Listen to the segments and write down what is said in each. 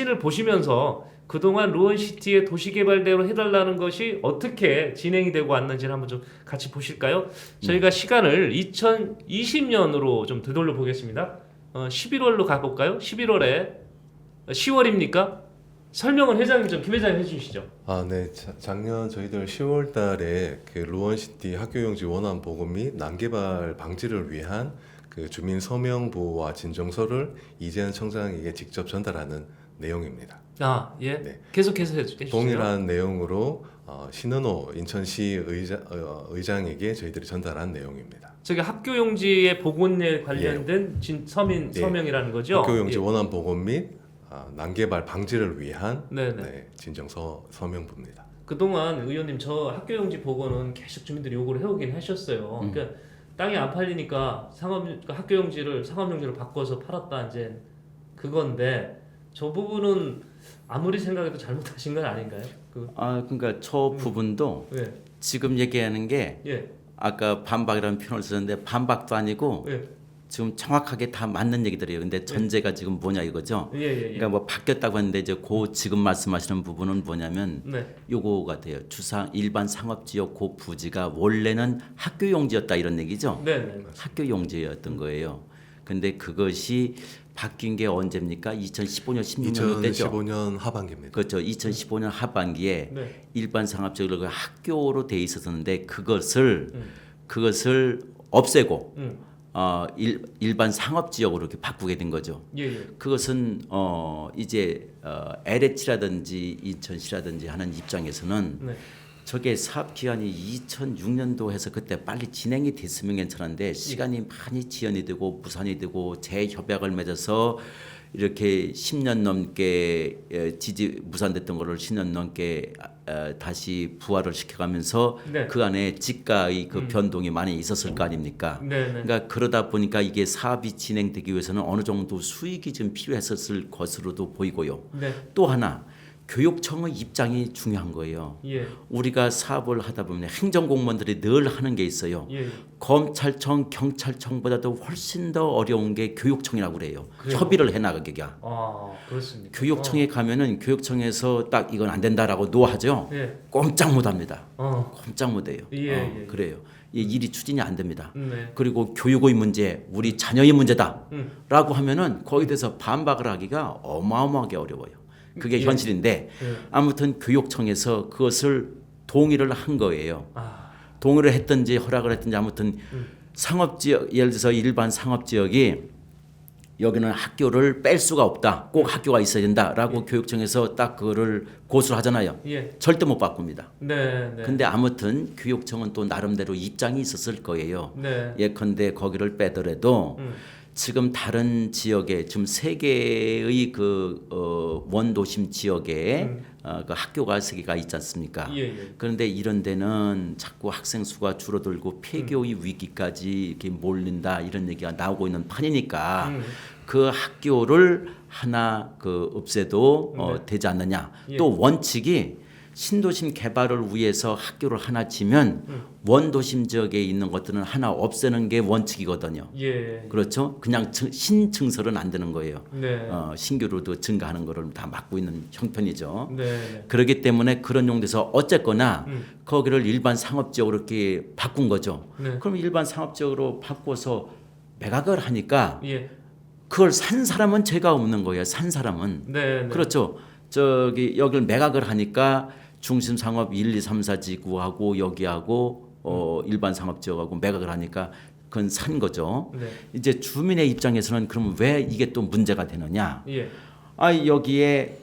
사진을 보시면서 그동안 루원시티의 도시개발대로 해달라는 것이 어떻게 진행이 되고 왔는지를 한번 좀 같이 보실까요? 저희가 시간을 2020년으로 좀 되돌려 보겠습니다. 11월로 가볼까요? 11월에 10월입니까? 설명은 회장님 좀 김 회장님 해주시죠. 네. 작년 저희들 10월 달에 그 루원시티 학교용지 원안 보급 및 난개발 방지를 위한 그 주민 서명 보호와 진정서를 이재현 청장에게 직접 전달하는 내용입니다. 예. 네. 계속해서 해주시죠. 동일한 내용으로 신은호 인천시 의장에게 저희들이 전달한 내용입니다. 저기 학교용지의 복원에 관련된 서민 네. 서명이라는 거죠. 학교용지 예. 원안 보급 및 난개발 방지를 위한 네네. 진정서 서명부입니다. 그동안 의원님 저 학교용지 복원은 계속 주민들이 요구를 해오긴 하셨어요. 그러니까 땅이 안 팔리니까 학교용지를 상업용지로 바꿔서 팔았다 이제 그건데 저 부분은 아무리 생각해도 잘못하신 건 아닌가요? 그러니까 저 부분도 예. 지금 얘기하는 게 예. 아까 반박이라는 표현을 쓰는데 반박도 아니고 예. 지금 정확하게 다 맞는 얘기들이에요. 근데 전제가 지금 뭐냐 이거죠. 예. 그러니까 뭐 바뀌었다고 했는데 이제 지금 말씀하시는 부분은 뭐냐면 네. 요거가 돼요. 일반 상업지역 그 부지가 원래는 학교용지였다 이런 얘기죠. 네. 학교용지였던 거예요. 근데 그것이 바뀐 게 언제입니까? 2015년 16년 때죠. 2015년 하반기입니다. 그렇죠. 2015년 하반기에 네. 일반 상업지역으로 학교로 돼 있었는데 그것을 없애고 일반 상업지역으로 이렇게 바꾸게 된 거죠. 예. 그것은 이제 LH라든지 인천시라든지 하는 입장에서는 네. 저게 사업 기한이 2006년도 해서 그때 빨리 진행이 됐으면 괜찮은데 시간이 많이 지연이 되고 무산이 되고 재협약을 맺어서 이렇게 10년 넘게 무산됐던 거를 10년 넘게 다시 부활을 시켜가면서 네. 그 안에 지가의 그 변동이 많이 있었을 거 아닙니까? 네. 그러니까 그러다 보니까 이게 사업이 진행되기 위해서는 어느 정도 수익이 좀 필요했었을 것으로도 보이고요. 네. 또 하나 교육청의 입장이 중요한 거예요. 예. 우리가 사업을 하다 보면 행정공무원들이 늘 하는 게 있어요. 예. 검찰청, 경찰청보다도 훨씬 더 어려운 게 교육청이라고 그래요. 그래요? 협의를 해나가기가. 그렇습니까? 교육청에 가면은 교육청에서 딱 이건 안 된다라고 노하죠. 예. 꼼짝 못합니다. 어. 꼼짝 못해요. 예. 그래요. 이 일이 추진이 안 됩니다. 네. 그리고 교육의 문제, 우리 자녀의 문제다라고 하면은 거기에 대해서 반박을 하기가 어마어마하게 어려워요. 그게 예. 현실인데 예. 아무튼 교육청에서 그것을 동의를 한 거예요. 아. 동의를 했든지 허락을 했든지 아무튼 상업지역 예를 들어서 일반 상업지역이 여기는 학교를 뺄 수가 없다. 꼭 학교가 있어야 된다라고 교육청에서 딱 그거를 고수를 하잖아요. 예. 절대 못 바꿉니다. 네. 근데 아무튼 교육청은 또 나름대로 입장이 있었을 거예요. 네. 예컨대 거기를 빼더라도 지금 다른 지역에 지금 세 개의 원도심 지역에 그 학교가 세 개가 있지 않습니까? 예. 그런데 이런 데는 자꾸 학생 수가 줄어들고 폐교의 위기까지 이렇게 몰린다 이런 얘기가 나오고 있는 판이니까 그 학교를 하나 없애도 되지 않느냐. 예. 또 원칙이 신도심 개발을 위해서 학교를 하나 지면 원도심 지역에 있는 것들은 하나 없애는 게 원칙이거든요. 예. 그렇죠? 그냥 신증설은 안 되는 거예요. 네. 신규로도 증가하는 거를 다 막고 있는 형편이죠. 네. 그렇기 때문에 그런 용도에서 어쨌거나 거기를 일반 상업지역으로 이렇게 바꾼 거죠. 네. 그럼 일반 상업지역으로 바꿔서 매각을 하니까 예. 그걸 산 사람은 죄가 없는 거예요. 산 사람은. 네. 그렇죠. 여기를 매각을 하니까 중심 상업 1, 2, 3, 4 지구하고 여기하고 일반 상업 지역하고 매각을 하니까 그건 산 거죠. 네. 이제 주민의 입장에서는 그럼 왜 이게 또 문제가 되느냐? 예. 여기에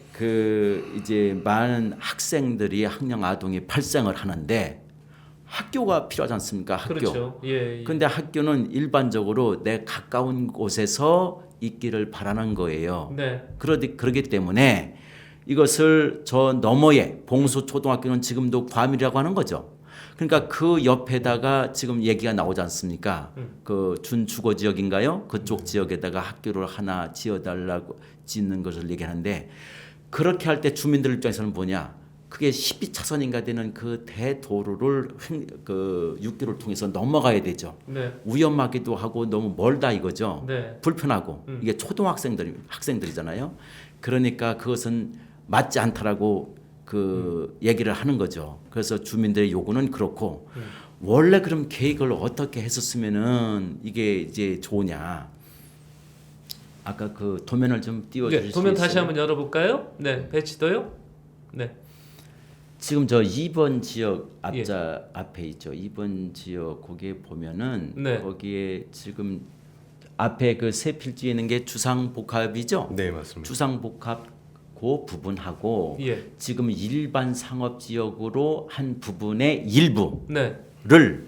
이제 많은 학생들이 학령 아동이 발생을 하는데 학교가 필요하지 않습니까? 학교. 그렇죠. 예. 근데 학교는 일반적으로 내 가까운 곳에서 있기를 바라는 거예요. 네. 그러기 때문에 이것을 저 너머에 봉수초등학교는 지금도 과밀이라고 하는 거죠. 그러니까 그 옆에다가 지금 얘기가 나오지 않습니까? 그 준주거 지역인가요? 그쪽 지역에다가 학교를 하나 지어달라고 짓는 것을 얘기하는데 그렇게 할 때 주민들 입장에서는 뭐냐? 그게 12차선인가 되는 그 대도로를 그 육교를 통해서 넘어가야 되죠. 네. 위험하기도 하고 너무 멀다 이거죠. 네. 불편하고 이게 학생들이잖아요. 그러니까 그것은 맞지 않다라고 그 얘기를 하는 거죠. 그래서 주민들의 요구는 그렇고 원래 그럼 계획을 어떻게 했었으면은 이게 이제 좋으냐. 아까 그 도면을 좀 띄워주실 네, 수 도면 있어요? 다시 한번 열어볼까요? 네, 배치도요. 네. 지금 저 2번 지역 예. 앞에 있죠. 2번 지역 거기에 보면은 네. 거기에 지금 앞에 그 세 필지에 있는 게 주상복합이죠. 네, 맞습니다. 주상복합 그 부분하고 예. 지금 일반 상업 지역으로 한 부분의 일부를 네.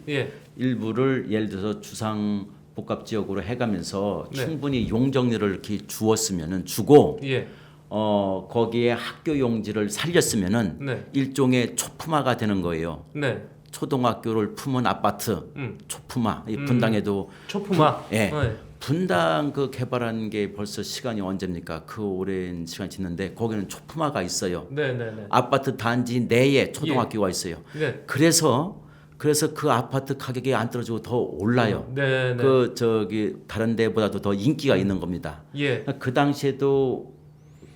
예. 일부를 예를 들어서 주상복합 지역으로 해가면서 네. 충분히 용적률을 이렇게 주었으면은 주고 예. 거기에 학교 용지를 살렸으면은 네. 일종의 초품화가 되는 거예요. 네. 초등학교를 품은 아파트 초품화. 이 분당에도 초품화. 예. 네. 분당 그 개발한 게 벌써 시간이 언제입니까? 그 오랜 시간이 지났는데 거기는 초품화가 있어요. 네, 네, 네. 아파트 단지 내에 초등학교가 있어요. 네. 그래서 그 아파트 가격이 안 떨어지고 더 올라요. 네, 네. 그 저기 다른 데보다도 더 인기가 있는 겁니다. 예. 그 당시에도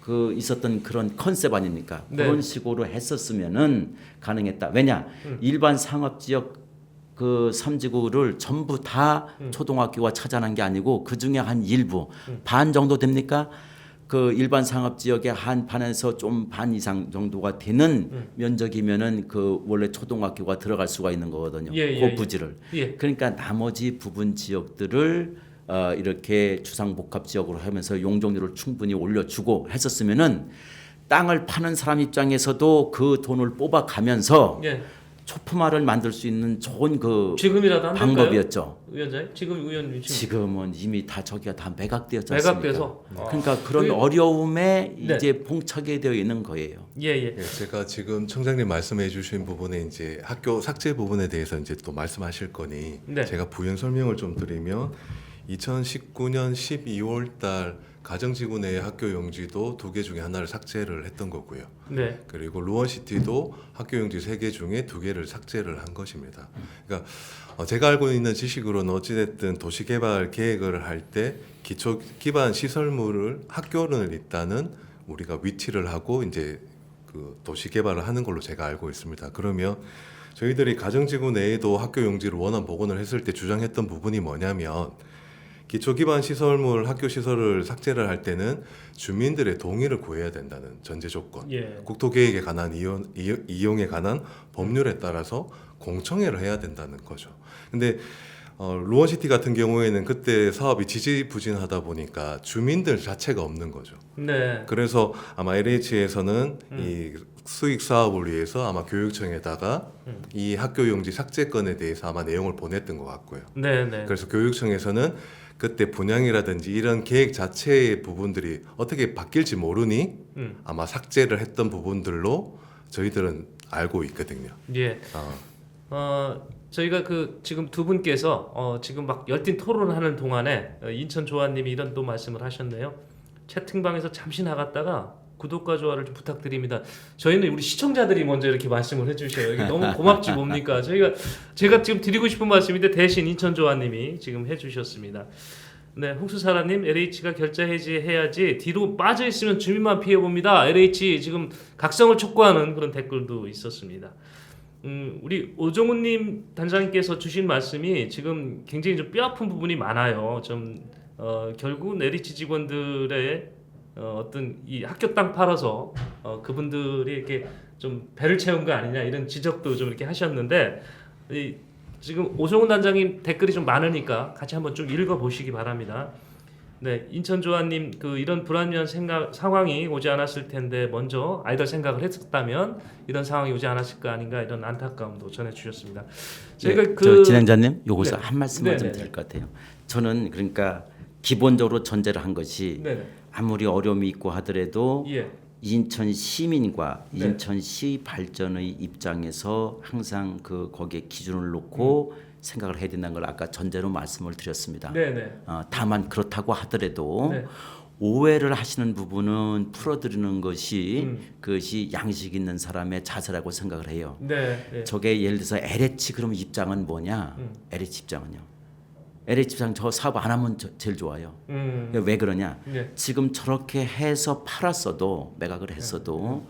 그 있었던 그런 컨셉 아닙니까? 네. 그런 식으로 했었으면은 가능했다. 왜냐? 일반 상업 지역 그 3지구를 전부 다 초등학교가 차지하는 게 아니고 그 중에 한 일부 반 정도 됩니까? 그 일반 상업 지역의 한 반에서 좀 반 이상 정도가 되는 면적이면은 그 원래 초등학교가 들어갈 수가 있는 거거든요. 예, 그 예, 부지를. 예. 그러니까 나머지 부분 지역들을 이렇게 주상복합 지역으로 하면서 용적률을 충분히 올려주고 했었으면은 땅을 파는 사람 입장에서도 그 돈을 뽑아가면서 예. 초품화를 만들 수 있는 좋은 그 지금이라도 안 될까요? 방법이었죠. 위원장님, 지금 위원님 지금은 이미 다 저기가 다 매각되었지 않습니까? 매각돼서. 그러니까 그런 그- 어려움에 네. 이제 봉착이 되어 있는 거예요. 예, 예. 예, 제가 지금 청장님 말씀해주신 부분에 이제 학교 삭제 부분에 대해서 이제 또 말씀하실 거니 네. 제가 부연 설명을 좀 드리면 2019년 12월 달 가정지구 내의 학교 용지도 2개 중에 하나를 삭제를 했던 거고요. 네. 그리고 루원시티도 학교 용지 3개 중에 2개를 삭제를 한 것입니다. 그러니까 제가 알고 있는 지식으로는 어찌됐든 도시개발 계획을 할 때 기초 기반 시설물을 학교를 일단은 우리가 위치를 하고 이제 그 도시개발을 하는 걸로 제가 알고 있습니다. 그러면 저희들이 가정지구 내에도 학교 용지를 원안 복원을 했을 때 주장했던 부분이 뭐냐면 기초 기반 시설물 학교 시설을 삭제를 할 때는 주민들의 동의를 구해야 된다는 전제 조건. 예. 국토계획에 관한 이용에 관한 법률에 따라서 공청회를 해야 된다는 거죠. 근데 루원시티 같은 경우에는 그때 사업이 지지부진하다 보니까 주민들 자체가 없는 거죠. 네. 그래서 아마 LH에서는 이 수익 사업을 위해서 아마 교육청에다가 이 학교 용지 삭제건에 대해서 아마 내용을 보냈던 것 같고요. 네, 네. 그래서 교육청에서는 그때 분양이라든지 이런 계획 자체의 부분들이 어떻게 바뀔지 모르니 아마 삭제를 했던 부분들로 저희들은 알고 있거든요. 예. 저희가 그 지금 두 분께서 지금 막 열띤 토론하는 동안에 인천 조아님이 이런 또 말씀을 하셨네요. 채팅방에서 잠시 나갔다가 구독과 좋아요를 좀 부탁드립니다. 저희는 우리 시청자들이 먼저 이렇게 말씀을 해주셔요. 이게 너무 고맙지 뭡니까? 제가 지금 드리고 싶은 말씀인데 대신 인천 조아님이 지금 해주셨습니다. 네, 홍수사라님 LH가 결자 해지해야지 뒤로 빠져 있으면 주민만 피해 봅니다. LH 지금 각성을 촉구하는 그런 댓글도 있었습니다. 우리 오종훈님 단장님께서 주신 말씀이 지금 굉장히 좀 뼈아픈 부분이 많아요. 결국은 LH 직원들의 어떤 이 학교 땅 팔아서 그분들이 이렇게 좀 배를 채운 거 아니냐 이런 지적도 좀 이렇게 하셨는데 지금 오종훈 단장님 댓글이 좀 많으니까 같이 한번 좀 읽어 보시기 바랍니다. 네, 인천조아님 이런 불합리한 상황이 오지 않았을 텐데 먼저 아이들 생각을 했었다면 이런 상황이 오지 않았을 거 아닌가 이런 안타까움도 전해주셨습니다. 제가 저 진행자님 요거서 네. 한 말씀만 좀 네, 네, 드릴 것 같아요. 저는 그러니까 기본적으로 전제를 한 것이 네, 아무리 어려움이 있고 하더라도 예, 인천 시민과 네. 인천시 발전의 입장에서 항상 거기에 기준을 놓고 생각을 해야 된다는 걸 아까 전제로 말씀을 드렸습니다. 네, 네, 다만 그렇다고 하더라도 네. 오해를 하시는 부분은 풀어드리는 것이 그것이 양식 있는 사람의 자세라고 생각을 해요. 네. 네. 저게 예를 들어서 LH 그럼 입장은 뭐냐? LH 입장은요. LH 입장 저 사업 안 하면 제일 좋아요. 왜 그러냐? 네. 지금 저렇게 해서 팔았어도 매각을 했어도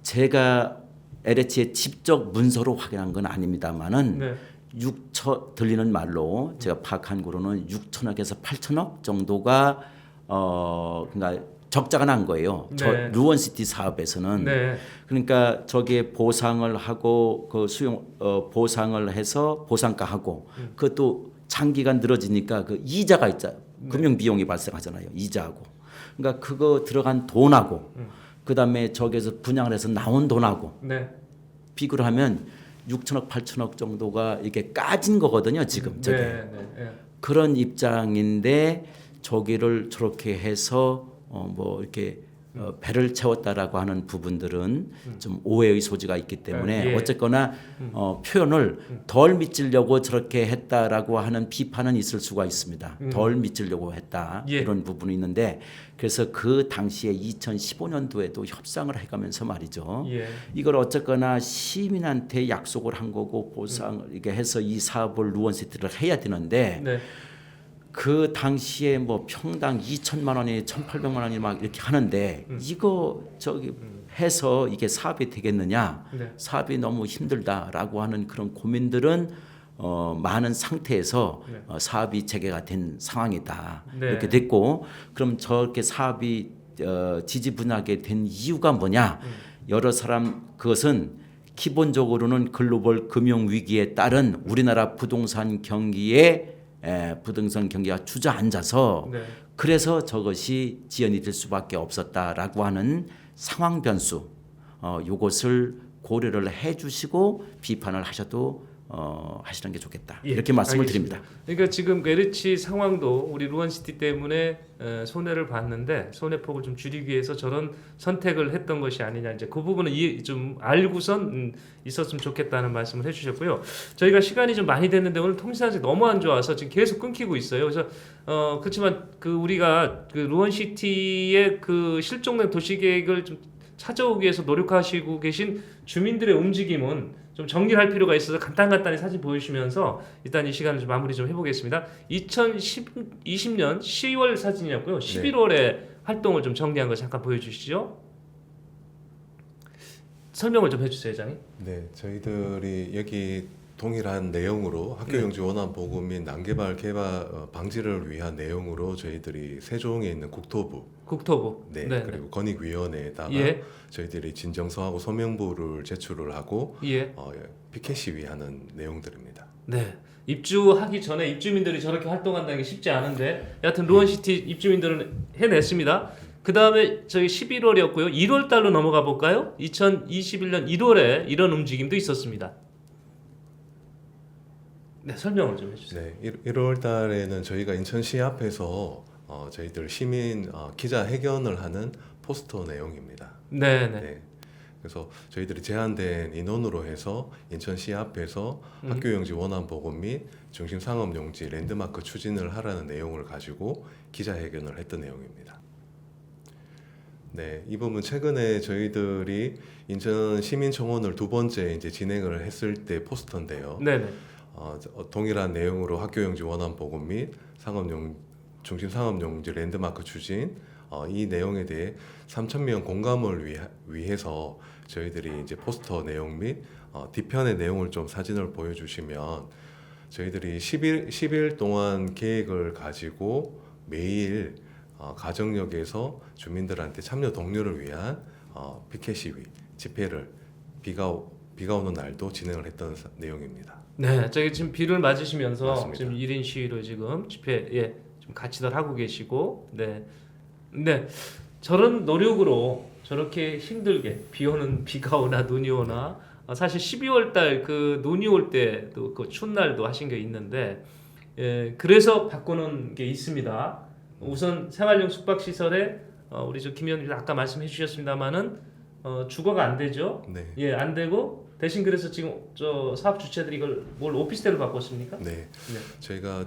제가 LH에 직접 문서로 확인한 건 아닙니다만은 네. 6천 들리는 말로 제가 파악한 거로는 6천억에서 8천억 정도가 그러니까 적자가 난 거예요. 네. 저 루원시티 사업에서는. 네. 그러니까 저기에 보상을 하고 그 수용 보상을 해서 보상가 하고 그것도 장기간 늘어지니까 그 이자가 있잖아요. 금융 비용이 발생하잖아요. 이자하고. 그러니까 그거 들어간 돈하고 그다음에 저기에서 분양을 해서 나온 돈하고 네. 비교를 하면 6천억 8천억 정도가 이렇게 까진 거거든요. 지금 저게. 네. 그런 입장인데 저기를 저렇게 해서 뭐 이렇게 배를 채웠다라고 하는 부분들은 좀 오해의 소지가 있기 때문에 예. 어쨌거나 표현을 덜 미치려고 저렇게 했다라고 하는 비판은 있을 수가 있습니다. 덜 미치려고 했다 예. 이런 부분이 있는데 그래서 그 당시에 2015년도에도 협상을 해가면서 말이죠. 예. 이걸 어쨌거나 시민한테 약속을 한 거고 보상을 이렇게 해서 이 사업을 루원시티를 해야 되는데 네. 그 당시에 뭐 평당 2천만 원이 1,800만 원이 막 이렇게 하는데 이거 저기 해서 이게 사업이 되겠느냐? 네. 사업이 너무 힘들다라고 하는 그런 고민들은 많은 상태에서 네. 사업이 재개가 된 상황이다. 네. 이렇게 됐고 그럼 저렇게 사업이 지지분하게 된 이유가 뭐냐? 여러 사람 그것은 기본적으로는 글로벌 금융 위기에 따른 우리나라 부동산 경기에 부동산 경기가 주저앉아서 네. 그래서 저것이 지연이 될 수밖에 없었다라고 하는 상황 변수 요것을 고려를 해주시고 비판을 하셔도 하시는 게 좋겠다 예, 이렇게 말씀을 알겠습니다. 드립니다. 그러니까 지금 LH 상황도 우리 루원시티 때문에 손해를 봤는데 손해폭을 좀 줄이기 위해서 저런 선택을 했던 것이 아니냐 이제 그 부분은 좀 알고선 있었으면 좋겠다는 말씀을 해주셨고요. 저희가 시간이 좀 많이 됐는데 오늘 통신사정이 너무 안 좋아서 지금 계속 끊기고 있어요. 그래서 그렇지만 그 우리가 그 루원시티의 그 실종된 도시계획을 좀 찾아오기 위해서 노력하시고 계신 주민들의 움직임은 좀 정리를 할 필요가 있어서 간단히 사진 보여주시면서 일단 이 시간을 좀 마무리 좀 해보겠습니다. 2020년 10월 사진이었고요. 11월에 활동을 좀 정리한 거 잠깐 보여주시죠. 설명을 좀 해주세요, 회장님. 네, 저희들이 여기 동일한 내용으로 학교용지 원안 보급 및 난개발 개발 방지를 위한 내용으로 저희들이 세종에 있는 국토부, 네, 그리고 건익위원회에다가 예. 저희들이 진정서하고 서명부를 제출을 하고 예. 피켓 시위하는 내용들입니다. 네. 입주하기 전에 입주민들이 저렇게 활동한다는 게 쉽지 않은데 여하튼 루원시티 입주민들은 해냈습니다. 그 다음에 저희 11월이었고요. 1월 달로 넘어가 볼까요? 2021년 1월에 이런 움직임도 있었습니다. 네, 설명을 좀 해주세요. 네, 1월 달에는 저희가 인천시 앞에서 저희들 시민 기자회견을 하는 포스터 내용입니다. 네. 네. 그래서 저희들이 제한된 인원으로 해서 인천시 앞에서 학교용지 원안 보급 및 중심상업용지 랜드마크 추진을 하라는 내용을 가지고 기자회견을 했던 내용입니다. 네, 이 부분 최근에 저희들이 인천 시민청원을 두 번째 이제 진행을 했을 때 포스터인데요. 네네. 동일한 내용으로 학교용지 원안 보급 및 중심상업용지 랜드마크 추진 이 내용에 대해 3,000명 공감을 위해서 저희들이 이제 포스터 내용 및 뒤편의 내용을 좀 사진을 보여주시면 저희들이 10일 동안 계획을 가지고 매일 가정역에서 주민들한테 참여 독려를 위한 피켓 시위 집회를 비가 오는 날도 진행을 했던 내용입니다. 네, 저기 지금 비를 맞으시면서 맞습니다. 지금 1인 시위로 지금 집회 좀 같이들 하고 계시고 네, 저런 노력으로 저렇게 힘들게 비가 오나 눈이 오나 사실 12월 달 그 눈이 올 때도 그 추운 날도 하신 게 있는데 그래서 바꾸는 게 있습니다. 우선 생활용 숙박 시설에 우리 저 김 의원님 아까 말씀해 주셨습니다만은 주거가 안 되죠. 네. 안 되고 대신 그래서 지금 저 사업 주체들이 이걸 오피스텔로 바꿨습니까? 네. 저희가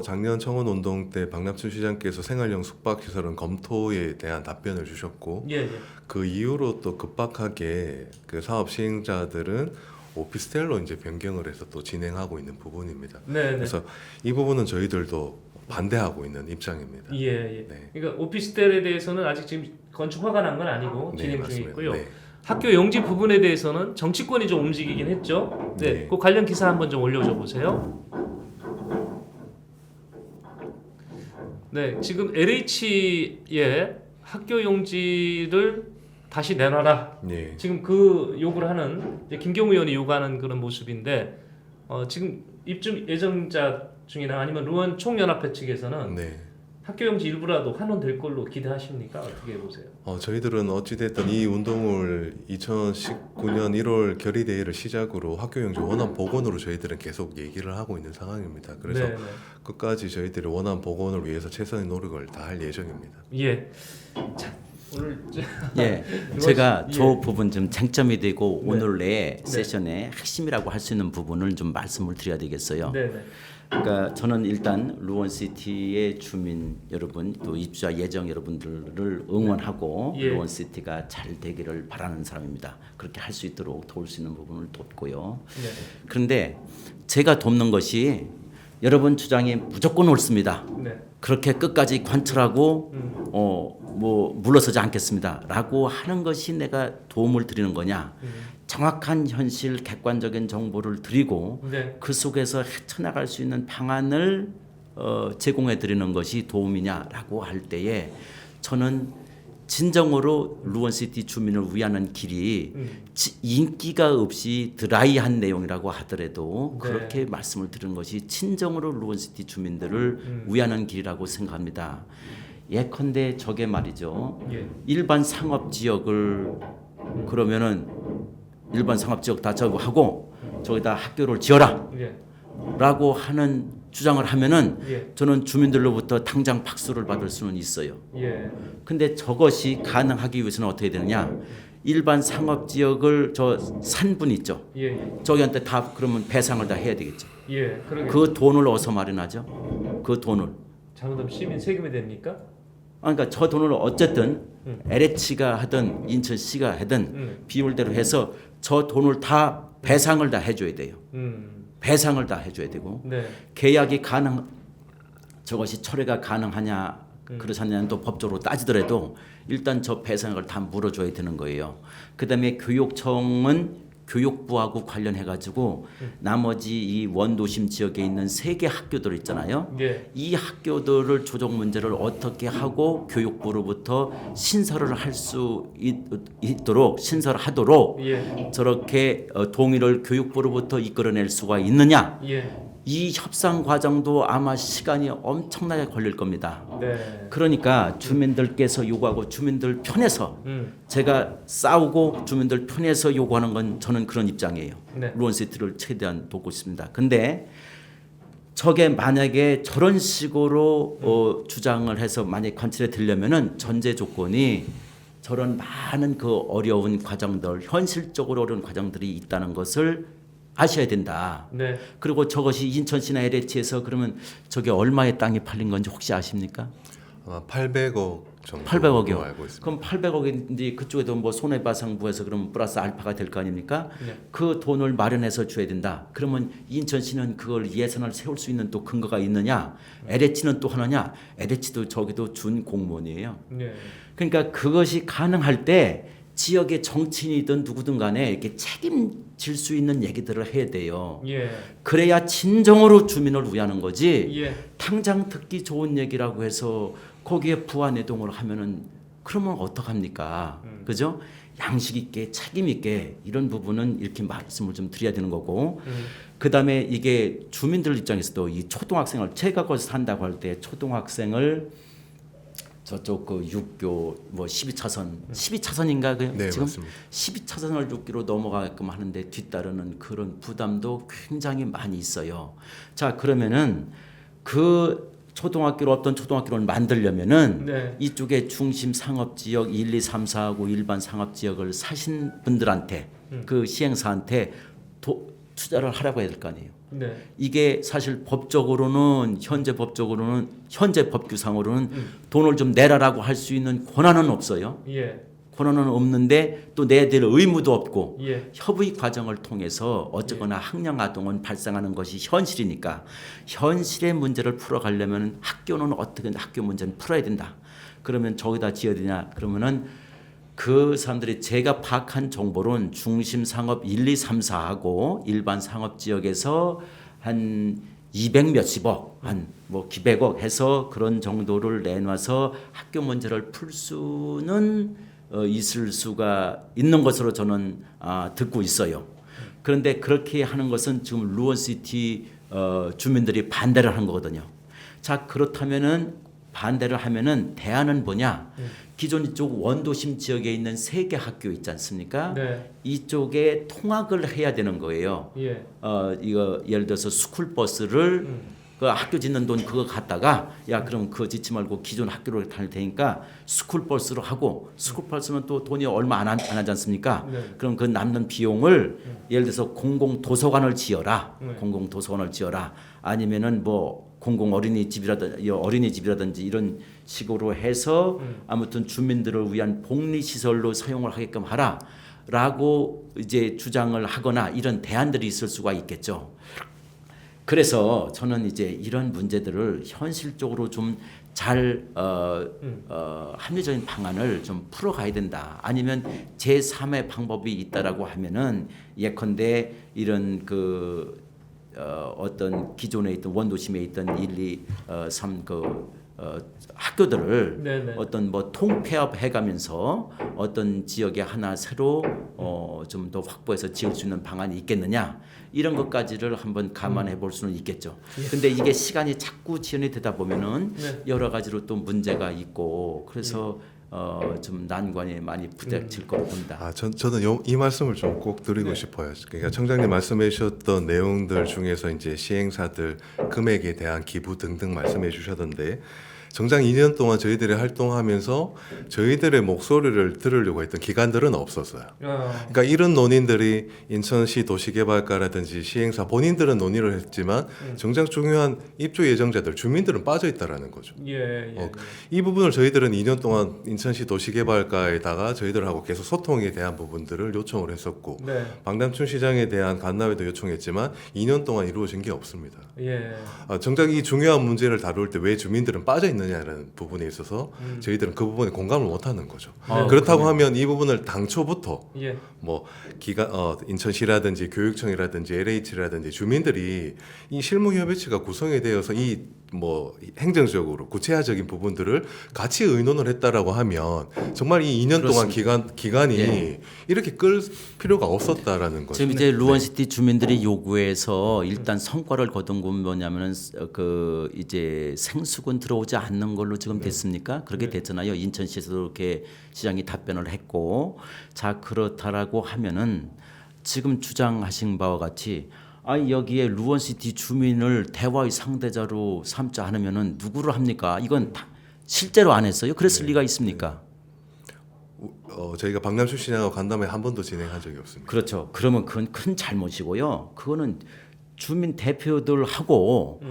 작년 청원 운동 때 박남춘 시장께서 생활형 숙박시설은 검토에 대한 답변을 주셨고 예, 예. 그 이후로 또 급박하게 그 사업 시행자들은 오피스텔로 이제 변경을 해서 또 진행하고 있는 부분입니다. 네, 네. 그래서 이 부분은 저희들도 반대하고 있는 입장입니다. 예, 예. 네. 그러니까 오피스텔에 대해서는 아직 지금 건축 허가 난 건 아니고 네, 진행 중에 맞습니다. 있고요. 네. 학교 용지 부분에 대해서는 정치권이 좀 움직이긴 했죠. 네, 네. 그 관련 기사 한번 좀 올려줘 보세요. 네, 지금 LH의 학교 용지를 다시 내놔라. 네. 지금 그 요구를 하는 이제 김경우 의원이 요구하는 그런 모습인데 지금 입주 예정자 중이나 아니면 루원 총연합회 측에서는 네. 학교 용지 일부라도 환원될 걸로 기대하십니까? 어떻게 보세요? 저희들은 어찌됐든 이 운동을 2019년 1월 결의대회를 시작으로 학교용지 원안 복원으로 저희들은 계속 얘기를 하고 있는 상황입니다. 그래서 네, 네. 끝까지 저희들이 원안 복원을 위해서 최선의 노력을 다할 예정입니다. 예. 자, 오늘 예, 제가 예. 저 부분 좀 쟁점이 되고 네. 오늘 내 네. 세션의 핵심이라고 할 수 있는 부분을 좀 말씀을 드려야 되겠어요. 네, 네. 그러니까 저는 일단 루원시티의 주민 여러분 또 입주자 예정 여러분들을 응원하고 예. 루원시티가 잘 되기를 바라는 사람입니다. 그렇게 할 수 있도록 도울 수 있는 부분을 돕고요. 네. 그런데 제가 돕는 것이 여러분 주장이 무조건 옳습니다. 네. 그렇게 끝까지 관철하고 뭐 물러서지 않겠습니다라고 하는 것이 내가 도움을 드리는 거냐? 정확한 현실 객관적인 정보를 드리고 네. 그 속에서 헤쳐나갈 수 있는 방안을 제공해 드리는 것이 도움이냐라고 할 때에 저는 진정으로 루원시티 주민을 위하는 길이 인기가 없이 드라이한 내용이라고 하더라도 네. 그렇게 말씀을 드리는 것이 진정으로 루원시티 주민들을 위하는 길이라고 생각합니다. 예컨대 저게 말이죠. 예. 일반 상업 지역을 그러면은 일반 상업 지역 다 저거 하고 저기다 학교를 지어라 예. 라고 하는 주장을 하면은 예. 저는 주민들로부터 당장 박수를 받을 수는 있어요. 예. 근데 저것이 가능하기 위해서는 어떻게 되느냐? 일반 상업 지역을 저 산분 있죠. 예. 예. 저기한테 다 그러면 배상을 다 해야 되겠죠. 예. 그러게. 그 돈을 어디서 마련하죠? 그 돈을. 잘못하면 시민 세금이 됩니까? 그러니까 저 돈을 어쨌든 LH가 하든 인천시가 하든 비율대로 해서 저 돈을 다 배상을 다 해줘야 돼요. 배상을 다 해줘야 되고 네. 계약이 저것이 철회가 가능하냐 그렇지 않냐는 또 법적으로 따지더라도 일단 저 배상을 다 물어줘야 되는 거예요. 그다음에 교육청은 교육부하고 관련해 가지고 나머지 이 원도심 지역에 있는 3개 학교들 있잖아요. 예. 이 학교들을 조정 문제를 어떻게 하고 교육부로부터 신설을 할 수 있도록 신설하도록 예. 저렇게 동의를 교육부로부터 이끌어낼 수가 있느냐? 예. 이 협상 과정도 아마 시간이 엄청나게 걸릴 겁니다. 네. 그러니까 주민들께서 요구하고 주민들 편에서 제가 싸우고 주민들 편에서 요구하는 건 저는 그런 입장이에요. 네. 루원시티를 최대한 돕고 있습니다. 근데 저게 만약에 저런 식으로 주장을 해서 만약에 관철에 들려면은 전제 조건이 저런 많은 그 어려운 과정들, 현실적으로 어려운 과정들이 있다는 것을 아셔야 된다. 네. 그리고 저것이 인천시나 LH에서 그러면 저게 얼마의 땅이 팔린 건지 혹시 아십니까? 아마 800억 정도 800억이요. 알고 있습니다. 그럼 800억인데 그쪽에도 뭐 손해배상부에서 그러면 플러스 알파가 될 거 아닙니까? 네. 그 돈을 마련해서 줘야 된다. 그러면 인천시는 그걸 예산을 세울 수 있는 또 근거가 있느냐? LH는 또 하느냐? LH도 저기도 준 공무원이에요. 네. 그러니까 그것이 가능할 때 지역의 정치인이든 누구든 간에 이렇게 책임질 수 있는 얘기들을 해야 돼요. 예. 그래야 진정으로 주민을 위하는 거지. 예. 당장 듣기 좋은 얘기라고 해서 거기에 부안해동을 하면은 그러면 어떡합니까? 그죠? 양식 있게 책임 있게 이런 부분은 이렇게 말씀을 좀 드려야 되는 거고. 그다음에 이게 주민들 입장에서도 이 초등학생을 제가 거기서 산다고 할 때 초등학생을 저쪽 그 6교 뭐 12차선인가 그 네, 지금 맞습니다. 12차선을 6기로 넘어가게끔 하는데 뒤따르는 그런 부담도 굉장히 많이 있어요. 자, 그러면은 그 초등학교를 어떤 초등학교를 만들려면은 네. 이쪽에 중심 상업 지역 1, 2, 3, 4하고 일반 상업 지역을 사신 분들한테 그 시행사한테 투자를 하라고 해야 될 거 아니에요. 네. 이게 사실 법적으로는 현재 법규상으로는 돈을 좀 내라라고 할 수 있는 권한은 없어요. 예. 권한은 없는데 또 내야 될 의무도 없고 예. 협의 과정을 통해서 어쨌거나 학령 아동은 발생하는 것이 현실이니까 현실의 문제를 풀어가려면 학교는 어떻게 학교 문제는 풀어야 된다. 그러면 저기다 지어야 되냐? 그러면은 그 사람들이 제가 파악한 정보는 중심 상업 1, 2, 3, 4하고 일반 상업 지역에서 한 200 몇십억, 한 뭐 기백억 해서 그런 정도를 내놔서 학교 문제를 풀 수는 있을 수가 있는 것으로 저는 듣고 있어요. 그런데 그렇게 하는 것은 지금 루원시티 주민들이 반대를 하는 거거든요. 자, 그렇다면은 반대를 하면은 대안은 뭐냐? 기존 이쪽 원도심 지역에 있는 3개 학교 있지 않습니까? 네. 이쪽에 통학을 해야 되는 거예요. 예. 이거 예를 들어서 스쿨버스를 그 학교 짓는 돈 그거 갖다가 야 그럼 그거 짓지 말고 기존 학교로 다닐 테니까 스쿨버스로 하고 스쿨버스는 또 돈이 얼마 안 하지 않습니까? 네. 그럼 그 남는 비용을 예를 들어서 공공도서관을 지어라. 네. 공공도서관을 지어라. 아니면은 뭐 공공 어린이집이라든지 이런 식으로 해서 아무튼 주민들을 위한 복리 시설로 사용을 하게끔 하라라고 이제 주장을 하거나 이런 대안들이 있을 수가 있겠죠. 그래서 저는 이제 이런 문제들을 현실적으로 좀 잘 합리적인 방안을 좀 풀어가야 된다. 아니면 제3의 방법이 있다라고 하면은 예컨대 이런 그 어떤 기존에 있던 원도심에 있던 1, 2, 3 학교들을 네네. 어떤 뭐 통폐합 해가면서 어떤 지역에 하나 새로 좀 더 확보해서 지을 수 있는 방안이 있겠느냐 이런 것까지를 한번 감안해 볼 수는 있겠죠. 근데 이게 시간이 자꾸 지연이 되다 보면은 네. 여러 가지로 또 문제가 있고 그래서 좀 난관이 많이 부닥칠 거로 봅니다. 저는 이 말씀을 좀 꼭 드리고 네. 싶어요. 그러니까 청장님 말씀해 주셨던 내용들 중에서 이제 시행사들 금액에 대한 기부 등등 말씀해 주셨던데 정작 2년 동안 저희들이 활동하면서 저희들의 목소리를 들으려고 했던 기관들은 없었어요. 그러니까 이런 논의들이 인천시 도시개발과라든지 시행사 본인들은 논의를 했지만 정작 중요한 입주 예정자들 주민들은 빠져 있다라는 거죠. 예. 이 부분을 저희들은 2년 동안 인천시 도시개발과에다가 저희들하고 계속 소통에 대한 부분들을 요청을 했었고 네. 박남춘 시장에 대한 간담회도 요청했지만 2년 동안 이루어진 게 없습니다. 예. 정작 이 중요한 문제를 다룰 때 왜 주민들은 빠져 있느냐라는 부분에 있어서 저희들은 그 부분에 공감을 못하는 거죠. 그렇다고 하면 이 부분을 당초부터 예. 뭐 인천시라든지 교육청이라든지 LH라든지 주민들이 이 실무협의체가 구성이 되어서 이 뭐 행정적으로 구체화적인 부분들을 같이 의논을 했다라고 하면 정말 이 2년 동안 기간이 예. 이렇게 끌 필요가 없었다라는 거죠. 지금 이제 루원시티 주민들이 요구해서 일단 성과를 거둔 건 뭐냐면은 그 이제 생수군 들어오지 않는 걸로 지금 됐습니까? 그렇게 됐잖아요. 인천시에서도 이렇게 시장이 답변을 했고 자 그렇다라고 하면은 지금 주장하신 바와 같이 여기에 루원시티 주민을 대화의 상대자로 삼지 않으면은 누구를 합니까? 이건 실제로 안 했어요. 그랬을 리가 있습니까? 저희가 박남춘 시장하고 간담회 한 번도 진행한 적이 없습니다. 그렇죠. 그러면 그건 큰 잘못이고요. 그거는 주민 대표들하고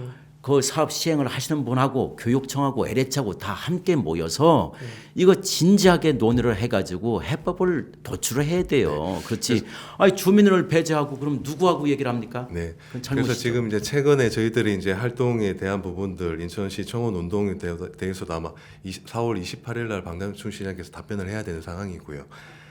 그 사업 시행을 하시는 분하고 교육청하고 LH하고 다 함께 모여서 이거 진지하게 논의를 해가지고 해법을 도출을 해야 돼요. 그렇지. 주민을 배제하고 그럼 누구하고 얘기를 합니까? 네. 그건 잘못이죠. 그래서 지금 이제 최근에 저희들이 이제 활동에 대한 부분들 인천시 청원 운동에 대해서도 아마 4월 28일 날 박남춘 시장께서 답변을 해야 되는 상황이고요.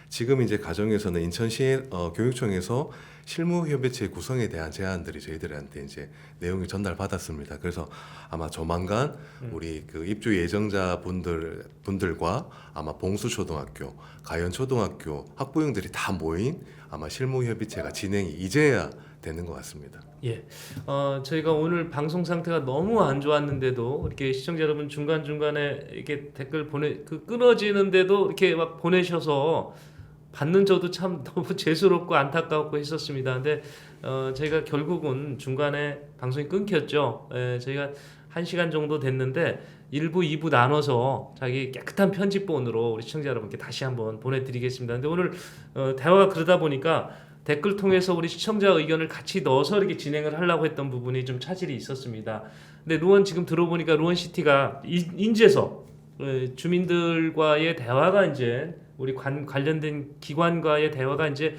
지금 이제 가정에서는 인천시 교육청에서 실무협의체 구성에 대한 제안들이 저희들한테 이제 내용이 전달받았습니다. 그래서 아마 조만간 우리 그 입주 예정자 분들과 아마 봉수초등학교, 가연초등학교 학부형들이 다 모인 아마 실무협의체가 진행이 이제야 되는 것 같습니다. 예. 저희가 오늘 방송 상태가 너무 안 좋았는데도 이렇게 시청자 여러분 중간중간에 이렇게 댓글 끊어지는데도 이렇게 막 보내셔서 받는 저도 참 너무 죄스럽고 안타깝고 했었습니다. 근데 저희가 결국은 중간에 방송이 끊겼죠. 저희가 1시간 정도 됐는데 1부, 2부 나눠서 자기 깨끗한 편집본으로 우리 시청자 여러분께 다시 한번 보내드리겠습니다. 근데 오늘 대화가 그러다 보니까 댓글 통해서 우리 시청자 의견을 같이 넣어서 이렇게 진행을 하려고 했던 부분이 좀 차질이 있었습니다. 근데 루원 지금 들어보니까 루원시티가 인제서 주민들과의 대화가 이제 우리 관련된 기관과의 대화가 이제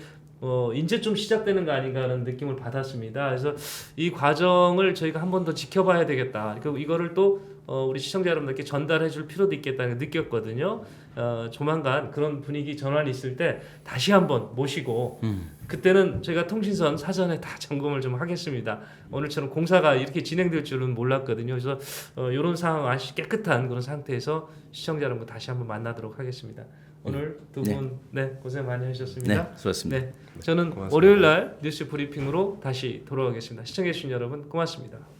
좀 시작되는 거 아닌가 하는 느낌을 받았습니다. 그래서 이 과정을 저희가 한 번 더 지켜봐야 되겠다. 그리고 이거를 또 우리 시청자 여러분들께 전달해 줄 필요도 있겠다는 걸 느꼈거든요. 조만간 그런 분위기 전환이 있을 때 다시 한번 모시고 그때는 저희가 통신선 사전에 다 점검을 좀 하겠습니다. 오늘처럼 공사가 이렇게 진행될 줄은 몰랐거든요. 그래서 이런 상황 아주 깨끗한 그런 상태에서 시청자 여러분 다시 한번 만나도록 하겠습니다. 오늘 두 분 고생 많이 하셨습니다. 네, 수고하셨습니다. 네, 저는 고맙습니다. 월요일 날 뉴스 브리핑으로 다시 돌아오겠습니다. 시청해 주신 여러분 고맙습니다.